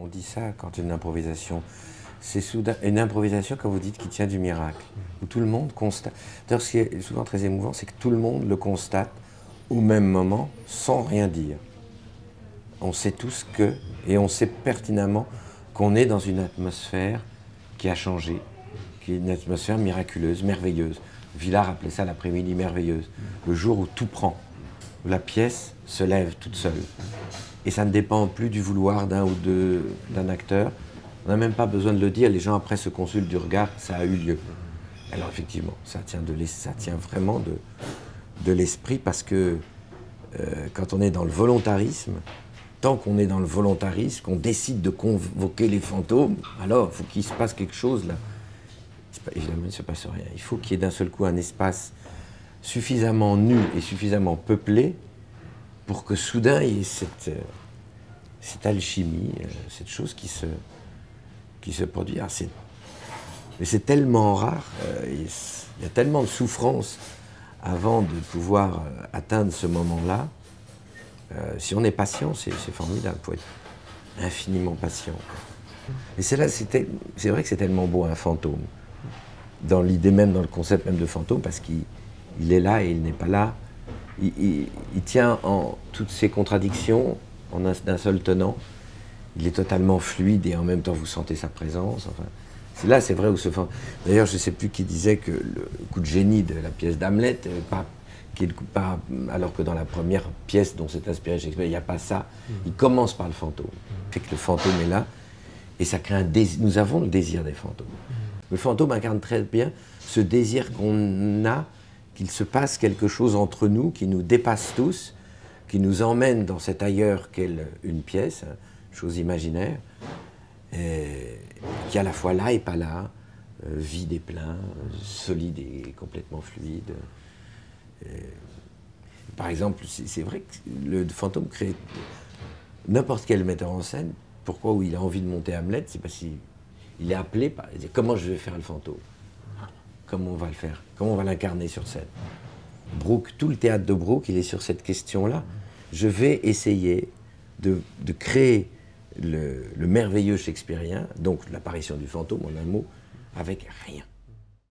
dit ça quand une improvisation, c'est soudain une improvisation, comme vous dites, qui tient du miracle, où tout le monde constate. D'ailleurs, ce qui est souvent très émouvant, c'est que tout le monde le constate au même moment, sans rien dire. On sait tous que, et on sait pertinemment qu'on est dans une atmosphère qui a changé, qui est une atmosphère miraculeuse, merveilleuse. Villard appelait ça l'après-midi merveilleuse, le jour où tout prend, où la pièce se lève toute seule. Et ça ne dépend plus du vouloir d'un ou d'un acteur. On n'a même pas besoin de le dire, les gens après se consultent du regard, ça a eu lieu. Alors effectivement, ça tient vraiment de l'esprit, parce que quand on est dans le volontarisme, tant qu'on est dans le volontarisme, qu'on décide de convoquer les fantômes, alors il faut qu'il se passe quelque chose là. Évidemment, il ne se passe rien. Il faut qu'il y ait d'un seul coup un espace suffisamment nu et suffisamment peuplé pour que soudain il y ait cette alchimie, cette chose qui se produit. Mais c'est tellement rare, il y a tellement de souffrance avant de pouvoir atteindre ce moment-là. Si on est patient, c'est formidable, il faut être infiniment patient. Et c'est vrai que c'est tellement beau un fantôme, dans l'idée même, dans le concept même de fantôme, parce qu'il est là et il n'est pas là. Il tient en toutes ses contradictions, en d'un seul tenant. Il est totalement fluide et en même temps vous sentez sa présence. Enfin, c'est vrai où ce fantôme. D'ailleurs, je ne sais plus qui disait que le coup de génie de la pièce d'Hamlet, alors que dans la première pièce dont s'est inspiré Shakespeare, il n'y a pas ça. Il commence par le fantôme. Fait que le fantôme est là et ça crée un désir. Nous avons le désir des fantômes. Le fantôme incarne très bien ce désir qu'on a, qu'il se passe quelque chose entre nous qui nous dépasse tous, qui nous emmène dans cet ailleurs qu'est une pièce, chose imaginaire, qui est à la fois là et pas là, vide et plein, solide et complètement fluide. Par exemple, c'est vrai que le fantôme crée n'importe quel metteur en scène. Pourquoi il a envie de monter Hamlet, c'est parce qu'il est appelé par... Comment je vais faire le fantôme? Comment on va le faire? Comment on va l'incarner sur scène? Brooke, tout le théâtre de Brooke, il est sur cette question-là. Je vais essayer de créer le merveilleux shakespearien, donc l'apparition du fantôme en un mot, avec rien.